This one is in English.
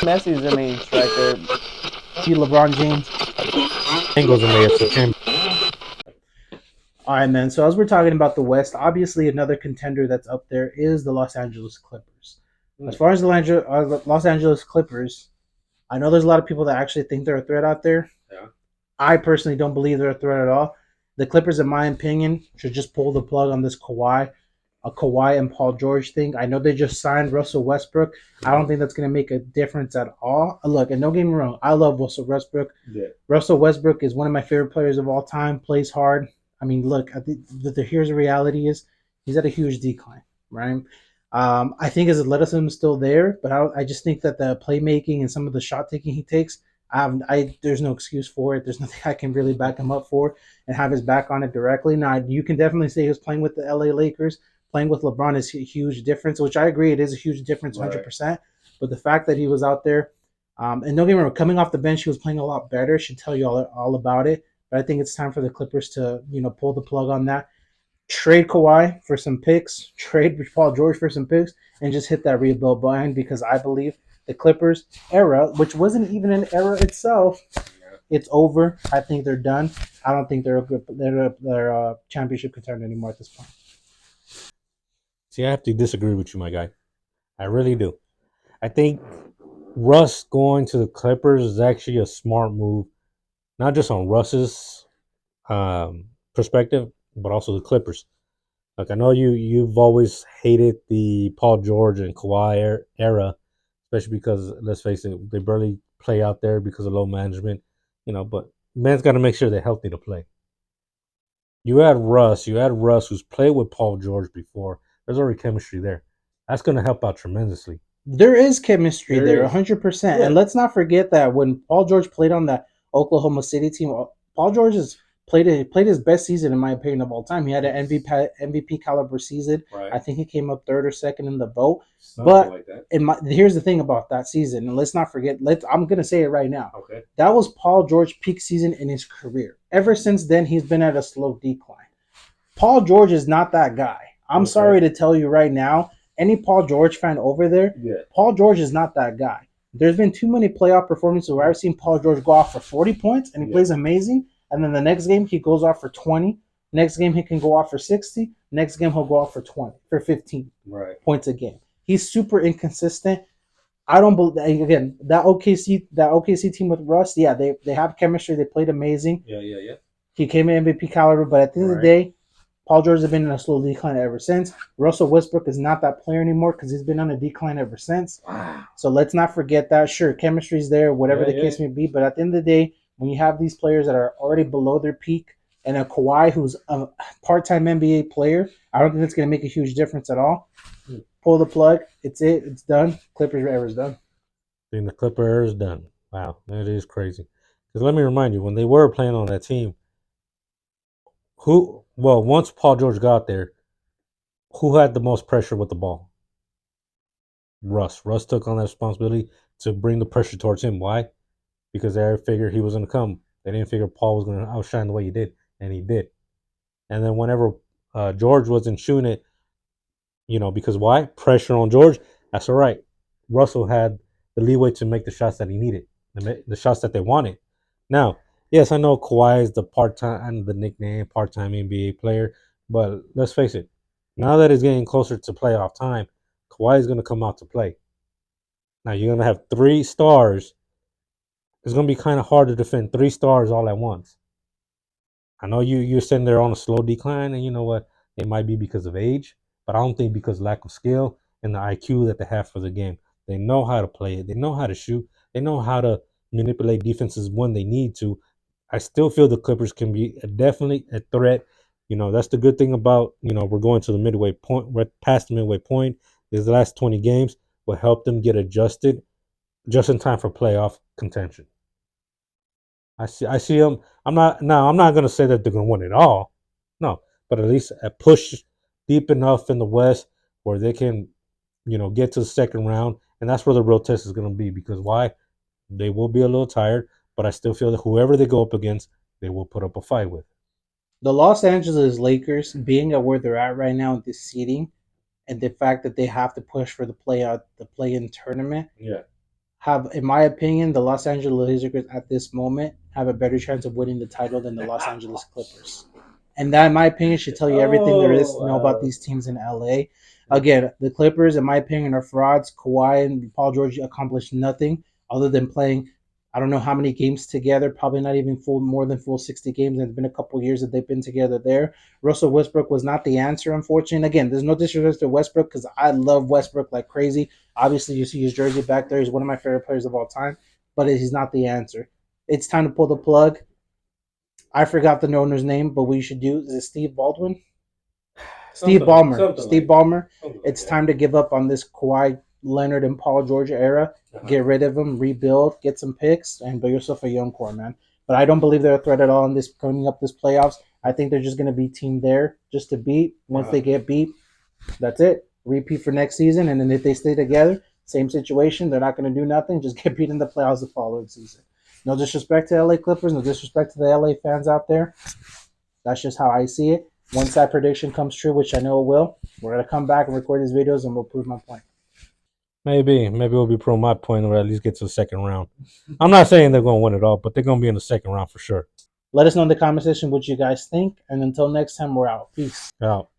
Messi's the main striker. See LeBron James. Bengals in the AFC Championship. All right, man. So as we're talking about the West, obviously another contender that's up there is the Los Angeles Clippers. As far as the Los Angeles Clippers, I know there's a lot of people that actually think they're a threat out there. Yeah. I personally don't believe they're a threat at all. The Clippers, in my opinion, should just pull the plug on this Kawhi and Paul George thing. I know they just signed Russell Westbrook. I don't think that's going to make a difference at all. Look, and don't get me wrong, I love Russell Westbrook. Yeah. Russell Westbrook is one of my favorite players of all time. Plays hard. I mean, look, here's the reality is he's at a huge decline, right? I think his athleticism is still there, but I just think that the playmaking and some of the shot taking he takes, there's no excuse for it. There's nothing I can really back him up for and have his back on it directly. Now, you can definitely say he was playing with the LA Lakers. Playing with LeBron is a huge difference, which I agree it is a huge difference, 100%. But the fact that he was out there, and don't get me wrong, coming off the bench, he was playing a lot better. Should tell you all about it. But I think it's time for the Clippers to pull the plug on that. Trade Kawhi for some picks, trade Paul George for some picks, and just hit that rebuild button because I believe the Clippers era, which wasn't even an era itself, it's over. I think they're done. I don't think they're a championship contender anymore at this point. See, I have to disagree with you, my guy. I really do. I think Russ going to the Clippers is actually a smart move, not just on Russ's perspective, but also the Clippers. Like I know you've always hated the Paul George and Kawhi era, especially because let's face it, they barely play out there because of low management. But man's got to make sure they're healthy to play. You had Russ who's played with Paul George before. There's already chemistry there. That's going to help out tremendously. There is chemistry there, is. 100%. Yeah. And let's not forget that when Paul George played on that Oklahoma City team, Paul George has played his best season, in my opinion, of all time. He had an MVP caliber season. Right. I think he came up third or second in the vote. Something But like that. here's the thing about that season, and let's not forget. I'm gonna say it right now. Okay. That was Paul George peak season in his career. Ever since then, he's been at a slow decline. Paul George is not that guy. I'm Okay. sorry to tell you right now. Any Paul George fan over there, Yeah. Paul George is not that guy. There's been too many playoff performances where I've seen Paul George go off for 40 points and he plays amazing, and then the next game he goes off for 20. Next game he can go off for 60. Next game he'll go off for 15 points a game. He's super inconsistent. I don't believe again that OKC team with Russ. Yeah, they have chemistry. They played amazing. Yeah. He came in MVP caliber, but at the end of the day, Paul George has been in a slow decline ever since. Russell Westbrook is not that player anymore because he's been on a decline ever since. Wow. So let's not forget that. Sure, chemistry's there, whatever the case may be. But at the end of the day, when you have these players that are already below their peak and a Kawhi who's a part-time NBA player, I don't think it's going to make a huge difference at all. Pull the plug. It's it. It's done. Clippers era's done. Then the Clipper is done. Wow, that is crazy. Because let me remind you, when they were playing on that team, once Paul George got there, who had the most pressure with the ball? Russ. Russ took on that responsibility to bring the pressure towards him. Why? Because they figured he was going to come. They didn't figure Paul was going to outshine the way he did, and he did. And then whenever George wasn't shooting it, because why? Pressure on George. That's all right. Russell had the leeway to make the shots that he needed, the shots that they wanted. Now, yes, I know Kawhi is the part-time and the nickname part-time NBA player, but let's face it. Now that it's getting closer to playoff time, Kawhi is going to come out to play. Now you're going to have 3 stars. It's going to be kind of hard to defend 3 stars all at once. I know you're sitting there on a slow decline, and you know what? It might be because of age, but I don't think because of lack of skill and the IQ that they have for the game. They know how to play it. They know how to shoot. They know how to manipulate defenses when they need to. I still feel the Clippers can be definitely a threat. That's the good thing about, we're going to the midway point. We're past the midway point. These last 20 games will help them get adjusted just in time for playoff contention. I see them. I'm not going to say that they're going to win it all. No, but at least a push deep enough in the West where they can, get to the second round, and that's where the real test is going to be. Because why? They will be a little tired, but I still feel that whoever they go up against, they will put up a fight with. The Los Angeles Lakers, being at where they're at right now in this seeding, and the fact that they have to push for the play-in tournament, Yeah. have, in my opinion, the Los Angeles Lakers at this moment have a better chance of winning the title than the Los Angeles Clippers. And that, in my opinion, should tell you everything there is to know about these teams in LA. Again, the Clippers, in my opinion, are frauds. Kawhi and Paul George accomplished nothing other than playing, I don't know how many games together, probably not even more than full 60 games. And it's been a couple years that they've been together there. Russell Westbrook was not the answer, unfortunately. Again, there's no disrespect to Westbrook because I love Westbrook like crazy. Obviously, you see his jersey back there. He's one of my favorite players of all time, but he's not the answer. It's time to pull the plug. I forgot the owner's name, but what you should do is it Steve Baldwin? Steve Ballmer. Steve Ballmer. It's time to give up on this Kawhi Leonard and Paul George era. Get rid of them, rebuild, get some picks, and build yourself a young core, man. But I don't believe they're a threat at all in this coming up this playoffs. I think they're just going to be team there just to beat. Once they get beat, that's it. Repeat for next season, and then if they stay together, same situation. They're not going to do nothing. Just get beat in the playoffs the following season. No disrespect to LA Clippers. No disrespect to the LA fans out there. That's just how I see it. Once that prediction comes true, which I know it will, we're going to come back and record these videos and we'll prove my point. Maybe we'll be proving my point or at least get to the second round. I'm not saying they're going to win it all, but they're going to be in the second round for sure. Let us know in the comment section what you guys think. And until next time, we're out. Peace. Out.